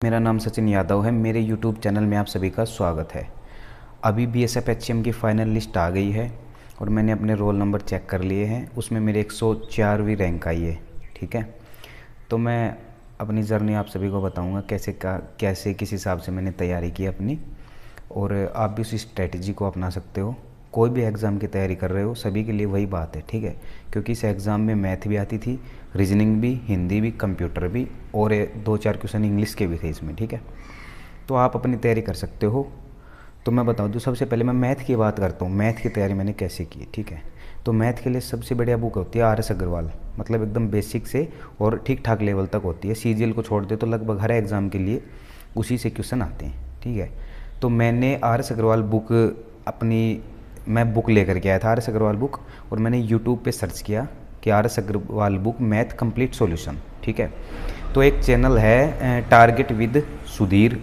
मेरा नाम सचिन यादव है। मेरे YouTube चैनल में आप सभी का स्वागत है। अभी BSF HCM की फ़ाइनल लिस्ट आ गई है और मैंने अपने रोल नंबर चेक कर लिए हैं। उसमें मेरे 104वीं रैंक आई है। ठीक है, तो मैं अपनी जर्नी आप सभी को बताऊंगा कैसे किस हिसाब से मैंने तैयारी की अपनी, और आप भी उस स्ट्रेटजी को अपना सकते हो। कोई भी एग्ज़ाम की तैयारी कर रहे हो सभी के लिए वही बात है। ठीक है, क्योंकि इस एग्ज़ाम में मैथ भी आती थी, रीजनिंग भी, हिंदी भी, कंप्यूटर भी, और 2-4 क्वेश्चन इंग्लिश के भी थे इसमें। ठीक है, तो आप अपनी तैयारी कर सकते हो। तो मैं बताऊँ तो सबसे पहले मैं मैथ की बात करता हूँ, मैथ की तैयारी मैंने कैसे की। ठीक है, तो मैथ के लिए सबसे बढ़िया बुक होती है RS अग्रवाल, मतलब एकदम बेसिक से और ठीक ठाक लेवल तक होती है। CGL को छोड़ दे तो लगभग हर एग्ज़ाम के लिए उसी से क्वेश्चन आते हैं। ठीक है, तो मैंने RS अग्रवाल बुक मैं बुक लेकर के आया था, RS अग्रवाल बुक, और मैंने यूट्यूब पे सर्च किया कि RS Agarwal book math complete solution. ठीक है, तो एक चैनल है टारगेट विद सुधीर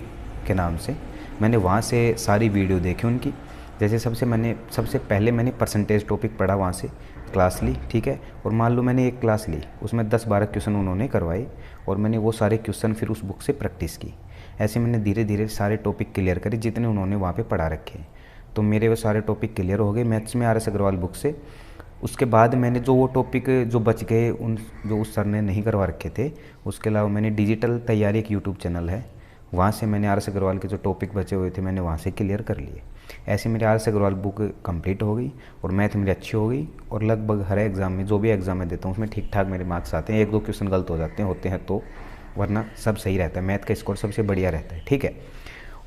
के नाम से, मैंने वहाँ से सारी वीडियो देखी उनकी। जैसे सबसे पहले मैंने परसेंटेज टॉपिक पढ़ा, वहाँ से क्लास ली। ठीक है, और मान लो मैंने एक क्लास ली, उसमें 10-12 क्वेश्चन उन्होंने करवाए और मैंने वो सारे क्वेश्चन फिर उस बुक से प्रैक्टिस की। ऐसे मैंने धीरे धीरे सारे टॉपिक क्लियर करे जितने उन्होंने वहाँ पे पढ़ा रखे। तो मेरे वो सारे टॉपिक क्लियर हो गए मैथ्स में RS अग्रवाल बुक से। उसके बाद मैंने जो वो टॉपिक जो बच गए, जो उस सर ने नहीं करवा रखे थे, उसके अलावा मैंने डिजिटल तैयारी एक यूट्यूब चैनल है, वहाँ से मैंने RS अग्रवाल के जो टॉपिक बचे हुए थे मैंने वहाँ से क्लियर कर लिए। ऐसे मेरी RS अग्रवाल बुक कंप्लीट हो गई और मैथ मेरी अच्छी हो गई, और लगभग हर एग्ज़ाम में, जो भी एग्ज़ाम में देता हूँ उसमें ठीक ठाक मेरे मार्क्स आते हैं। 1-2 क्वेश्चन गलत हो जाते हैं, होते हैं तो, वरना सब सही रहता है। मैथ का स्कोर सबसे बढ़िया रहता है। ठीक है,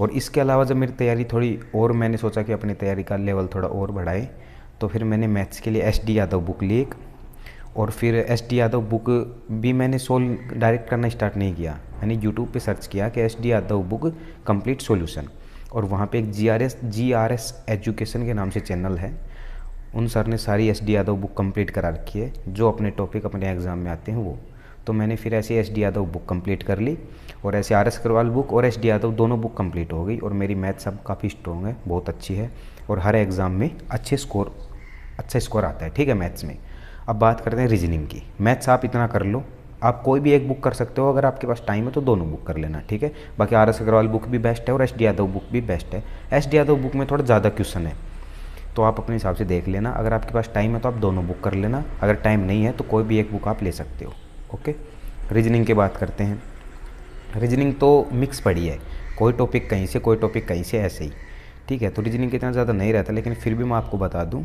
और इसके अलावा जब मेरी तैयारी थोड़ी और, मैंने सोचा कि अपनी तैयारी का लेवल थोड़ा और बढ़ाए, तो फिर मैंने मैथ्स के लिए SD यादव बुक ली एक, और फिर SD यादव बुक भी मैंने सोल्व डायरेक्ट करना स्टार्ट नहीं किया। मैंने यूट्यूब पे सर्च किया कि SD Yadav book complete solution, और वहाँ पे एक GRS एजुकेशन के नाम से चैनल है, उन सर ने सारी SD यादव बुक कंप्लीट करा रखी है, जो अपने टॉपिक अपने एग्ज़ाम में आते हैं वो। तो मैंने फिर ऐसे SD यादव बुक कंप्लीट कर ली, और ऐसे RS अग्रवाल बुक और SD यादव दोनों बुक कंप्लीट हो गई, और मेरी मैथ्स अब काफ़ी स्ट्रॉन्ग है, बहुत अच्छी है, और हर एग्ज़ाम में अच्छा स्कोर आता है। ठीक है, मैथ्स में। अब बात करते हैं रीजनिंग की। मैथ्स आप इतना कर लो, आप कोई भी एक बुक कर सकते हो, अगर आपके पास टाइम है तो दोनों बुक कर लेना। ठीक है, बाकी RS अग्रवाल बुक भी बेस्ट है और SD यादव बुक भी बेस्ट है। SD यादव बुक में थोड़ा ज़्यादा क्वेश्चन है, तो आप अपने हिसाब से देख लेना। अगर आपके पास टाइम है तो आप दोनों बुक कर लेना, अगर टाइम नहीं है तो कोई भी एक बुक आप ले सकते हो। ओके, रीजनिंग की बात करते हैं। रीजनिंग तो मिक्स पड़ी है, कोई टॉपिक कहीं से, कोई टॉपिक कहीं से, ऐसे ही। ठीक है, तो रीजनिंग इतना ज़्यादा नहीं रहता, लेकिन फिर भी मैं आपको बता दूँ,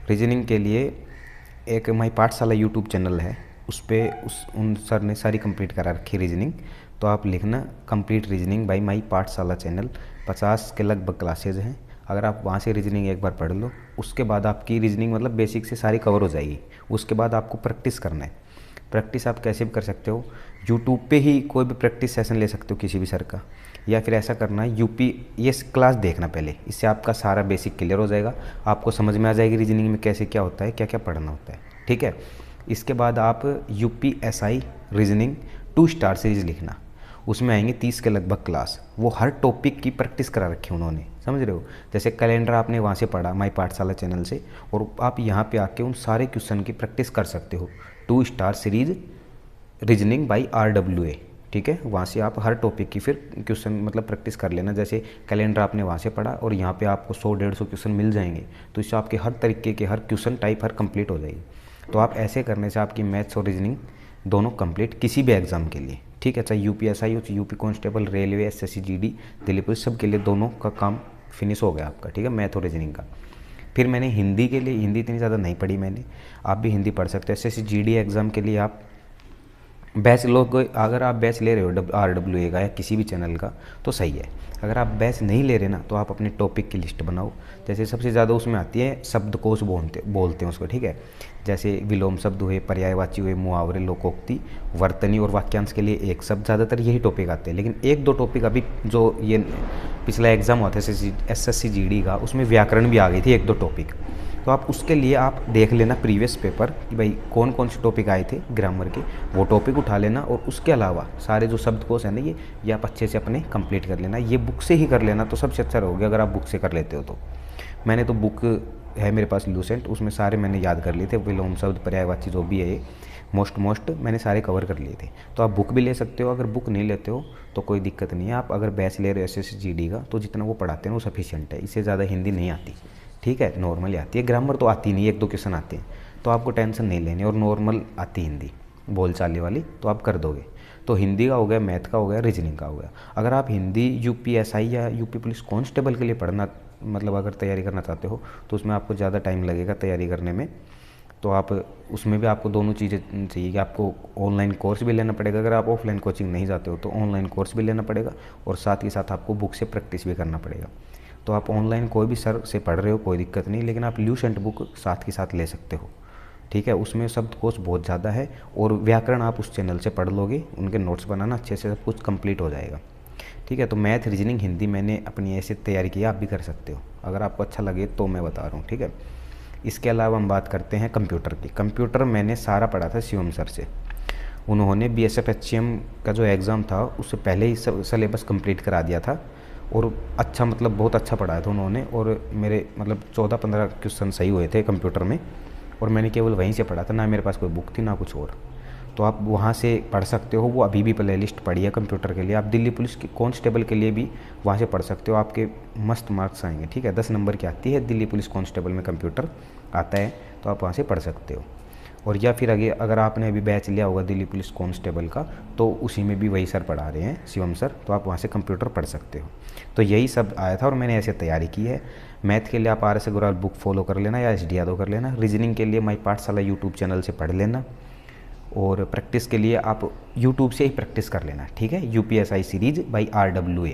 रीजनिंग के लिए एक माई पाठशाला यूट्यूब चैनल है, उस पर उन सर ने सारी कंप्लीट करा रखी रीजनिंग। तो आप लिखना कंप्लीट रीजनिंग बाई माई पाठशाला चैनल, 50 के लगभग क्लासेज हैं। अगर आप वहाँ से रीजनिंग एक बार पढ़ लो, उसके बाद आपकी रीजनिंग मतलब बेसिक से सारी कवर हो जाएगी। उसके बाद आपको प्रैक्टिस करना है। प्रैक्टिस आप कैसे भी कर सकते हो, यूट्यूब पे ही कोई भी प्रैक्टिस सेशन ले सकते हो किसी भी सर का, या फिर ऐसा करना है ये क्लास देखना पहले, इससे आपका सारा बेसिक क्लियर हो जाएगा, आपको समझ में आ जाएगी रीजनिंग में कैसे क्या होता है, क्या क्या पढ़ना होता है। ठीक है, इसके बाद आप UPSI रीजनिंग 2 स्टार सीरीज़ लिखना, उसमें आएंगे 30 के लगभग क्लास, वो हर टॉपिक की प्रैक्टिस करा रखी है उन्होंने, समझ रहे हो। जैसे कैलेंडर आपने वहाँ से पढ़ा माई पाठशाला चैनल से, और आप यहाँ पे आके उन सारे क्वेश्चन की प्रैक्टिस कर सकते हो। 2 star series reasoning by RWA। ठीक है, वहाँ से आप हर टॉपिक की फिर क्वेश्चन मतलब प्रैक्टिस कर लेना। जैसे कैलेंडर आपने वहाँ से पढ़ा और यहाँ पे आपको 100-150 क्वेश्चन मिल जाएंगे, तो इससे आपके हर तरीके के हर क्वेश्चन टाइप हर कंप्लीट हो जाएगी। तो आप ऐसे करने से आपकी मैथ्स और रीजनिंग दोनों कंप्लीट किसी भी एग्जाम के लिए। ठीक है, चाहे UPSI हो, UP constable, railway, SSC GD, Delhi police, सब के लिए दोनों का काम फिनिश हो गया आपका। ठीक है, मैथ और रीजनिंग का। फिर मैंने हिंदी के लिए, हिंदी इतनी ज़्यादा नहीं पढ़ी मैंने, आप भी हिंदी पढ़ सकते हो। SSC GD एग्ज़ाम के लिए आप बैच लो, अगर आप बैच ले रहे हो RWA का या किसी भी चैनल का तो सही है। अगर आप बैच नहीं ले रहे ना, तो आप अपने टॉपिक की लिस्ट बनाओ। जैसे सबसे ज़्यादा उसमें आती है शब्दकोश बोलते हैं उसको। ठीक है, जैसे विलोम शब्द हुए, पर्यायवाची हुए, मुहावरे, लोकोक्ति, वर्तनी और वाक्यांश के लिए एक शब्द, ज़्यादातर यही टॉपिक आते हैं। लेकिन 1-2 टॉपिक अभी जो ये पिछला एग्ज़ाम हुआ था SSC GD का, उसमें व्याकरण भी आ गई थी 1-2 टॉपिक। तो आप उसके लिए आप देख लेना प्रीवियस पेपर कि भाई कौन कौन से टॉपिक आए थे ग्रामर के, वो टॉपिक उठा लेना, और उसके अलावा सारे जो शब्दकोश है ना ये आप अच्छे से अपने कंप्लीट कर लेना। ये बुक से ही कर लेना तो सबसे अच्छा रहोगे, अगर आप बुक से कर लेते हो तो। मैंने तो बुक है मेरे पास लूसेंट, उसमें सारे मैंने याद कर लिए थे, विलोम शब्द, पर्यायवाची जो भी है मोस्ट मैंने सारे कवर कर लिए थे। तो आप बुक भी ले सकते हो, अगर बुक नहीं लेते हो तो कोई दिक्कत नहीं है। आप अगर बैच ले रहे हो SSGD का तो जितना वो पढ़ाते हैं वो सफिशिएंट है, इससे ज़्यादा हिंदी नहीं आती, ठीक है। नॉर्मली आती है, ग्रामर तो आती नहीं, 1-2 क्वेश्चन आते हैं, तो आपको टेंशन नहीं लेनी। और नॉर्मल आती हिंदी बोल चालने वाली, तो आप कर दोगे। तो हिंदी का हो गया, मैथ का हो गया, रीजनिंग का हो गया। अगर आप हिंदी UPSI या यूपी पुलिस कांस्टेबल के लिए पढ़ना मतलब अगर तैयारी करना चाहते हो तो उसमें आपको ज़्यादा टाइम लगेगा तैयारी करने में। तो आप उसमें भी आपको दोनों चीज़ें चाहिए कि आपको ऑनलाइन कोर्स भी लेना पड़ेगा, अगर आप ऑफलाइन कोचिंग नहीं जाते हो तो ऑनलाइन कोर्स भी लेना पड़ेगा, और साथ ही साथ आपको बुक से प्रैक्टिस भी करना पड़ेगा। तो आप ऑनलाइन कोई भी सर से पढ़ रहे हो कोई दिक्कत नहीं, लेकिन आप ल्यूसेंट बुक साथ के साथ ले सकते हो, ठीक है। उसमें शब्दकोश बहुत ज़्यादा है, और व्याकरण आप उस चैनल से पढ़ लोगे, उनके नोट्स बनाना अच्छे से सब कुछ कंप्लीट हो जाएगा, ठीक है। तो मैथ, रीजनिंग, हिंदी मैंने अपनी ऐसे तैयारी की है, आप भी कर सकते हो अगर आपको अच्छा लगे तो, मैं बता रहा हूँ, ठीक है। इसके अलावा हम बात करते हैं कंप्यूटर की। कंप्यूटर मैंने सारा पढ़ा था शिवम सर से। उन्होंने BSF HCM का जो एग्ज़ाम था उससे पहले ही सब सिलेबस कंप्लीट करा दिया था, और अच्छा मतलब बहुत अच्छा पढ़ाया था उन्होंने। और मेरे मतलब 14-15 क्वेश्चन सही हुए थे कंप्यूटर में, और मैंने केवल वहीं से पढ़ा था, ना मेरे पास कोई बुक थी ना कुछ और। तो आप वहाँ से पढ़ सकते हो, वो अभी भी प्ले लिस्ट पड़ी है कंप्यूटर के लिए। आप दिल्ली पुलिस के कांस्टेबल के लिए भी वहाँ से पढ़ सकते हो, आपके मस्त मार्क्स आएंगे, ठीक है। 10 नंबर की आती है दिल्ली पुलिस कांस्टेबल में, कंप्यूटर आता है, तो आप वहाँ से पढ़ सकते हो। और या फिर आगे अगर आपने अभी बैच लिया होगा दिल्ली पुलिस कांस्टेबल का, तो उसी में भी वही सर पढ़ा रहे हैं, शिवम सर, तो आप वहाँ से कंप्यूटर पढ़ सकते हो। तो यही सब आया था और मैंने ऐसे तैयारी की है। मैथ के लिए आप RS अग्रवाल बुक फॉलो कर लेना या SD यादव कर लेना। रीजनिंग के लिए माई पाठशाला यूट्यूब चैनल से पढ़ लेना, और प्रैक्टिस के लिए आप यूट्यूब से ही प्रैक्टिस कर लेना, ठीक है। UPSI सीरीज बाई RWA,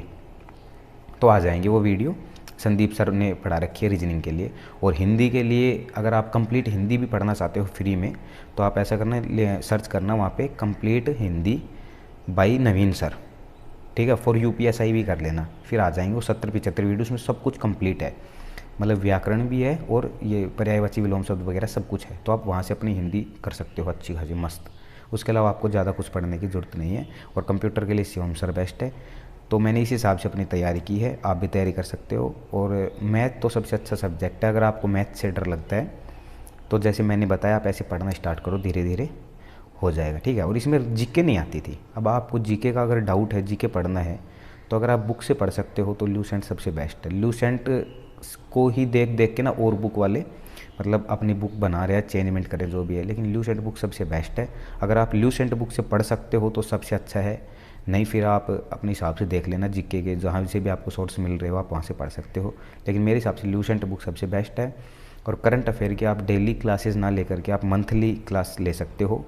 तो आ जाएंगे वो वीडियो, संदीप सर ने पढ़ा रखी है रीजनिंग के लिए। और हिंदी के लिए अगर आप कंप्लीट हिंदी भी पढ़ना चाहते हो फ्री में, तो आप ऐसा करना, सर्च करना वहाँ पे complete Hindi by Naveen sir, ठीक है। फॉर UPSI भी कर लेना, फिर आ जाएंगे वो 70-75 वीडियो, उसमें सब कुछ कंप्लीट है, मतलब व्याकरण भी है और ये पर्यायवाची विलोम शब्द वगैरह सब कुछ है। तो आप वहाँ से अपनी हिंदी कर सकते हो अच्छी खासी मस्त। उसके अलावा आपको ज़्यादा कुछ पढ़ने की ज़रूरत नहीं है, और कंप्यूटर के लिए शिवम सर बेस्ट है। तो मैंने इस हिसाब से अपनी तैयारी की है, आप भी तैयारी कर सकते हो। और मैथ तो सबसे अच्छा सब्जेक्ट है, अगर आपको मैथ से डर लगता है तो जैसे मैंने बताया आप ऐसे पढ़ना स्टार्ट करो, धीरे धीरे हो जाएगा, ठीक है। और इसमें GK नहीं आती थी, अब आपको GK का अगर डाउट है, GK पढ़ना है, तो अगर आप बुक से पढ़ सकते हो तो ल्यूसेंट सबसे बेस्ट है। ल्यूसेंट को ही देख देख के ना और बुक वाले मतलब अपनी बुक बना रहे हैं, चेंजमेंट करें जो भी है, लेकिन ल्यूसेंट बुक सबसे बेस्ट है। अगर आप ल्यूसेंट बुक से पढ़ सकते हो तो सबसे अच्छा है, नहीं फिर आप अपने हिसाब से देख लेना, GK के जहाँ से भी आपको सोर्स मिल रहे हो आप वहाँ से पढ़ सकते हो, लेकिन मेरे हिसाब से ल्यूसेंट बुक सबसे बेस्ट है। और करंट अफेयर की आप डेली क्लासेस ना लेकर के आप मंथली क्लास ले सकते हो।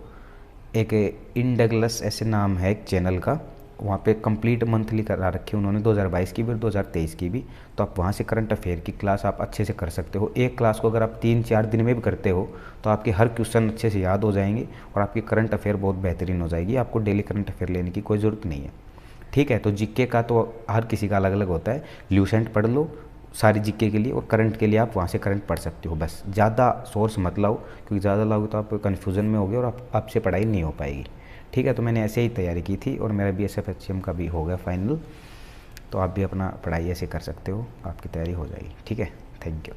एक इन डगलस ऐसे नाम है एक चैनल का, वहाँ पे कंप्लीट मंथली करा रखी है उन्होंने, 2022 की भी और 2023 की भी। तो आप वहाँ से करंट अफेयर की क्लास आप अच्छे से कर सकते हो। एक क्लास को अगर आप 3-4 दिन में भी करते हो तो आपके हर क्वेश्चन अच्छे से याद हो जाएंगे, और आपकी करंट अफेयर बहुत बेहतरीन हो जाएगी। आपको डेली करंट अफेयर लेने की कोई ज़रूरत नहीं है, ठीक है। तो GK का तो हर किसी का अलग अलग होता है, ल्यूसेंट पढ़ लो सारी GK के लिए, और करंट के लिए आप वहाँ से करंट पढ़ सकते हो। बस ज़्यादा सोर्स मत लाओ, क्योंकि ज़्यादा लाओगे तो आप कन्फ्यूज़न में होगे और आपसे पढ़ाई नहीं हो पाएगी, ठीक है। तो मैंने ऐसे ही तैयारी की थी, और मेरा BSF HCM का भी हो गया फाइनल। तो आप भी अपना पढ़ाई ऐसे कर सकते हो, आपकी तैयारी हो जाएगी, ठीक है। Thank you.